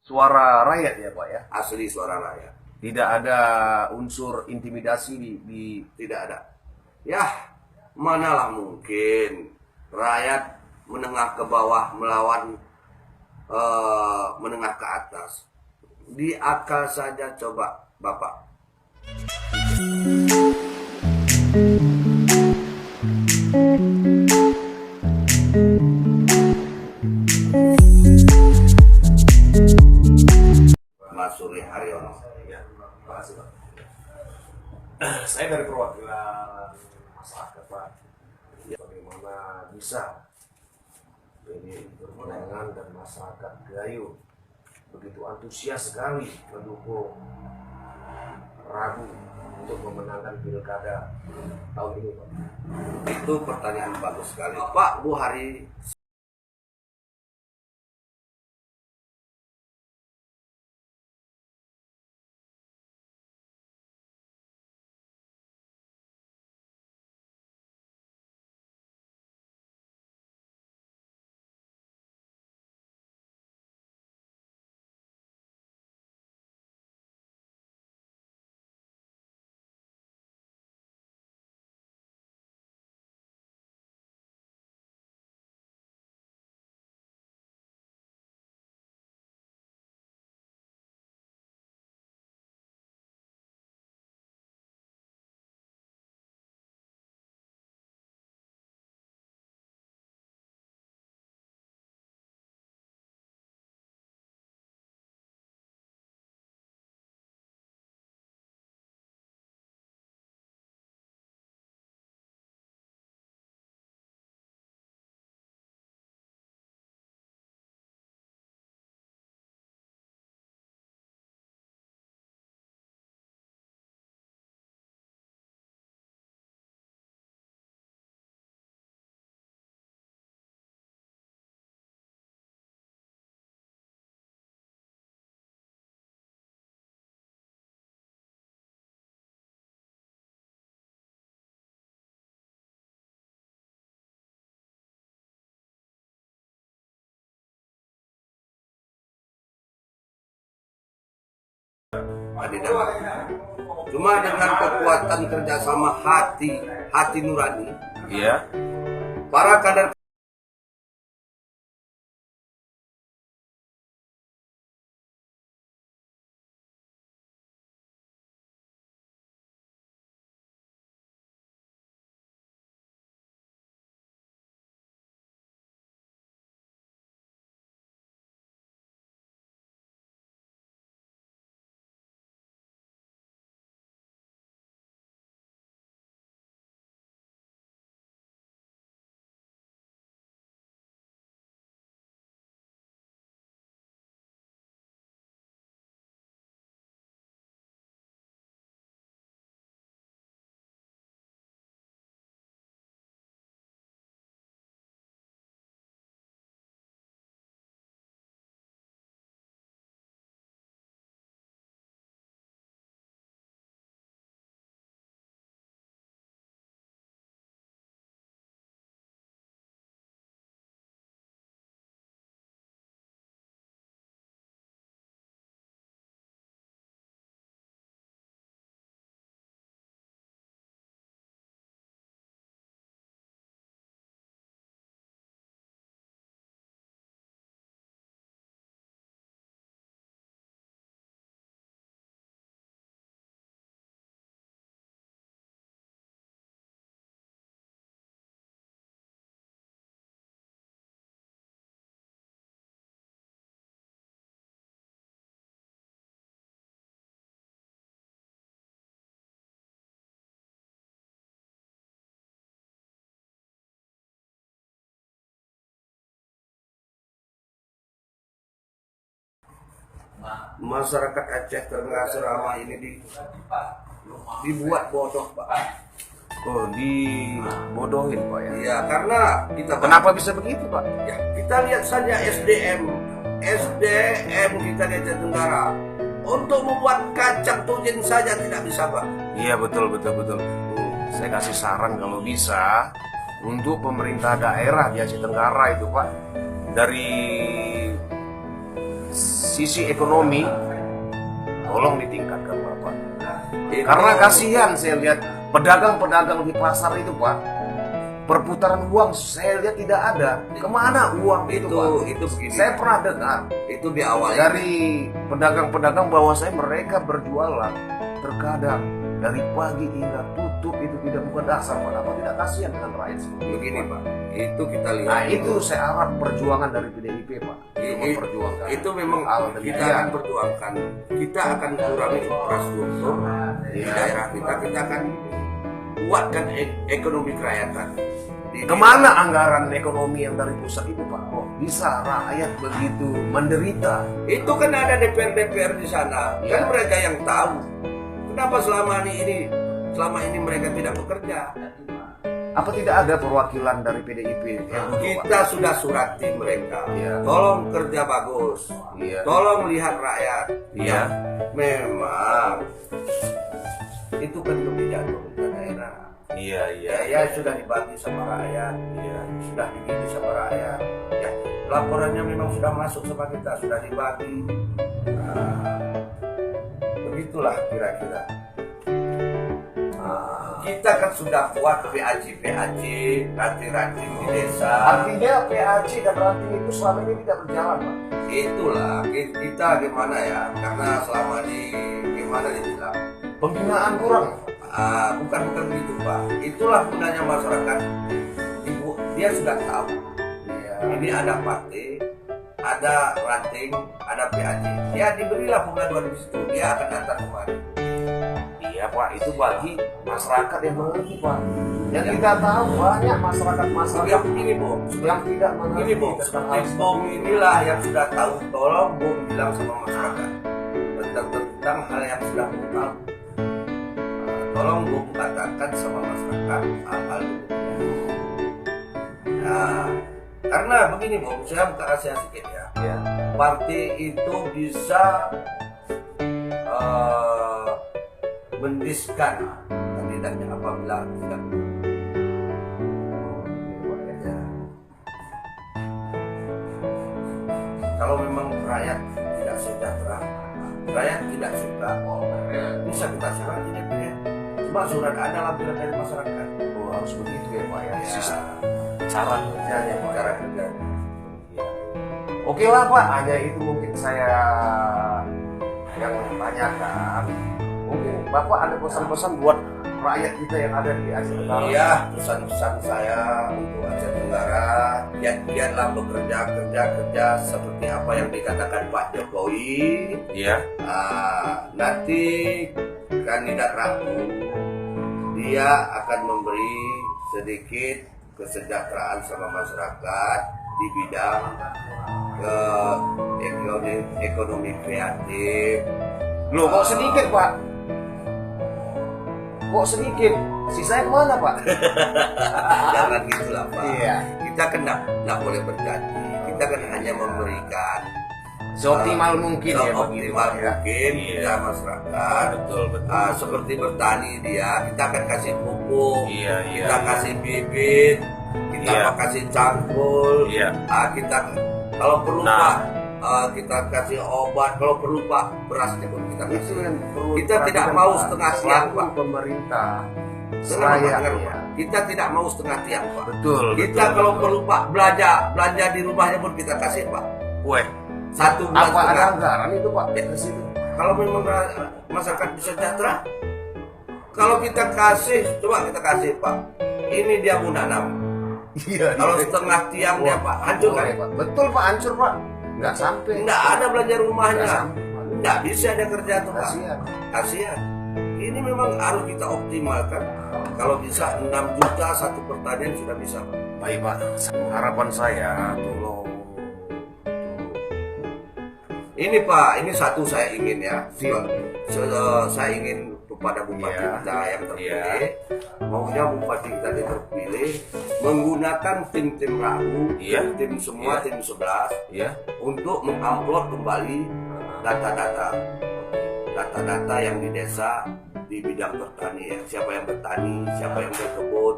suara rakyat ya Pak ya? Asli suara rakyat. Tidak ada unsur intimidasi Tidak ada. Ya, manalah mungkin rakyat menengah ke bawah melawan menengah ke atas. Di akal saja coba Bapak. Mas Surya Haryono. Ya, terima kasih Pak. Saya dari perwakilan masyarakat Pak. Ya, bagaimana bisa PDI Perjuangan dan masyarakat Gayo begitu antusias sekali mendukung Ragu untuk memenangkan pilkada tahun ini Pak? Itu pertanyaan bagus sekali. Pak, Bu Hari tadi dapat. Cuma dengan kekuatan kerjasama hati nurani, Iya. para kader masyarakat Aceh Tengah Serama ini dibuat bodoh, Pak. Oh, dibodohin Pak ya? Iya, karena kita Kenapa bisa begitu Pak? ya, kita lihat saja SDM kita di Aceh Tenggara untuk membuat kacang tujen saja tidak bisa, Pak. Iya betul. Saya kasih saran kalau bisa untuk pemerintah daerah di Aceh Tenggara itu Pak, dari sisi ekonomi tolong ditingkatkan Bapak. Itu- Karena kasihan saya lihat pedagang-pedagang di pasar itu Pak, perputaran uang saya lihat tidak ada. Kemana uang itu Pak? itu begini. Saya pernah dengar Itu di awal dari pedagang-pedagang bahwa mereka berjualan terkadang dari pagi hingga tutup itu tidak buka dasar Pak. Apa tidak kasihan dengan rakyat seperti itu, begini Pak? Pak. Itu kita lihat. Nah itu saya harap perjuangan dari PDIP Pak. Itu memperjuangkan. Itu memang hal kita demikian. akan perjuangkan. Kita akan kurangi infrastruktur di daerah kita. Kita akan kuatkan ekonomi kerakyatan. Kemana anggaran ekonomi yang dari pusat itu Pak? Kok bisa rakyat begitu menderita? Itu kan ada DPR di sana. Ya. Kan mereka yang tahu. Kenapa selama ini mereka tidak bekerja? Apa tidak ada perwakilan dari PDIP yang duduk, Pak? Kita sudah surati mereka. Iya. Tolong kerja bagus. Iya. Tolong lihat rakyat. Iya. Memang itu kan kebijakan pemerintah daerah. Iya, Ya sudah dibagi sama rakyat. Ya sudah dibagi sama rakyat. Ya laporannya memang sudah masuk sama kita, sudah dibagi. Nah, begitulah kira-kira. Kita kan sudah buat PAC, ranting-ranting di desa. Artinya PAC dan ranting itu selama ini tidak berjalan Pak? Itulah kita gimana ya, karena selama ini gimana dibilang, Pembinaan kurang. bukan begitu Pak. Itulah gunanya masyarakat. Ibu dia sudah tahu. Iya. Ini ada partai, ada ranting, ada PAC. Ya diberilah pengaduan di situ, dia akan datang kemari. Iya Pak, itu bagi masyarakat yang mengerti Pak. Yang kita tahu banyak masyarakat Yang ini Bung, yang tidak mengerti ini Bung, tentang seperti hal Bung inilah yang sudah tahu. Tolong Bung bilang sama masyarakat tentang hal yang sudah Bung tahu. Tolong Bung katakan sama masyarakat hal-hal itu. Nah, karena begini Bung, saya buka rahasia sedikit ya. ya. Partai itu bisa mendiskan kandidatnya apabila tidak. Ya. Kalau memang rakyat tidak sejahtera, rakyat tidak suka, bisa kita surat ini DPR. Cuma surat ada lampiran dari masyarakat. Oh, harus begitu ya Pak ya. Ya, Cara kerjanya Pak. cara kerja. Oke lah Pak, hanya itu mungkin saya yang tanyakan. Mungkin Bapak ada pesan-pesan buat rakyat kita yang ada di Aceh Tenggara. Iya, pesan-pesan saya untuk Aceh Tenggara, giat-giatlah kerja seperti apa yang dikatakan Pak Jokowi. Iya. Nanti kandidat Rabu dia akan memberi sedikit kesejahteraan sama masyarakat di bidang ekonomi kreatif. Loh kok sedikit Pak? Kok sedikit? Sisanya kemana Pak? Jangan gitulah Pak. Iya. Kita kan nggak boleh berjanji. Kita kan hanya memberikan Seoptimal mungkin ya Pak. optimal mungkin Iya. ya masyarakat. Betul. Seperti bertani dia, kita akan kasih pupuk, Iya, iya. kita kasih bibit, kita Iya. kasih cangkul, Iya. kita kalau perlu Nah. Pak, kita kasih obat, kalau perlu Pak berasnya pun kita Itu kasih. yang perlu Kita tidak diperhatikan, mau Pak. setengah tiang Selaku Pak. pemerintah. Tenang, Saya Pak. ya. Kita tidak mau setengah tiang Pak. Betul. Kita kalau perlu Pak belanja di rumahnya pun kita kasih Pak. Weh, 1 bulan apa ada setengah. anggaran itu Pak? Ke situ. Kalau memang masyarakat bisa sejahtera, kalau kita kasih, coba kita kasih Pak. Ini dia mau nanam. Iya. Kalau setengah tiang dia Pak, hancur kan? Pak. Betul Pak, hancur Pak. Nggak sampai. Nggak ada belanja rumahnya. Nggak sampai. Nggak bisa ada kerja tuh Pak. Kasihan. Kasihan. Ini memang harus kita optimalkan. Kalau bisa 6 juta satu pertanian sudah bisa Pak. Baik Pak, harapan saya tolong. Ini Pak, ini satu saya ingin ya. Saya ingin kepada bupati Iya. kita yang terpilih, Iya. maunya bupati kita yang terpilih menggunakan tim-tim Rabu, Iya. tim semua, Iya. tim 11 Ya. untuk mengupload kembali data-data yang di desa di bidang bertani ya. Siapa yang bertani, siapa yang berkebun,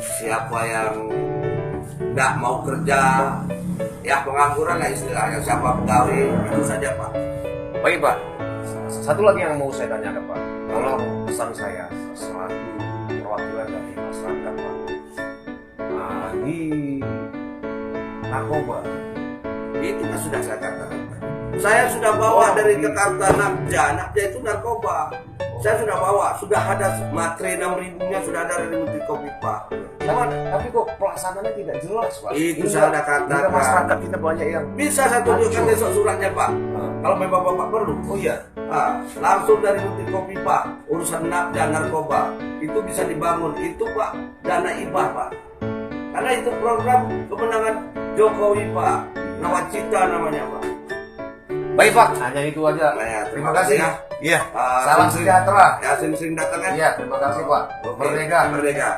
siapa yang nggak mau kerja, ya pengangguran lah istilahnya, siapa pegawai itu saja Pak. Baik Pak, satu lagi yang mau saya tanyakan Pak, tolong pesan saya selaku perwakilan dari masyarakat Pak, di narkoba Itu kan sudah saya katakan. Saya sudah bawa dari Jakarta Nabja itu narkoba. Saya sudah bawa, sudah ada materi 6.000-nya sudah ada dari Menteri Kopipa. tapi kok pelaksanaannya tidak jelas Pak. Itu Hingga- saya sudah katakan. hingga masyarakat kita banyak yang Bisa saya tunjukkan besok suratnya Pak. Kalau memang Bapak perlu. oh iya, Langsung dari Menteri Kopipa, urusan Nabja narkoba itu bisa dibangun. Itu Pak, dana hibah Pak. Karena itu program kemenangan Jokowi Pak. Nawacita namanya Pak. baik Pak, hanya itu aja. Nah, ya, Terima kasih. ya. Iya, Ah, salam sering- sejahtera. Ya sering-sering datang kan. Iya, terima kasih Pak. Oke. Merdeka. Merdeka.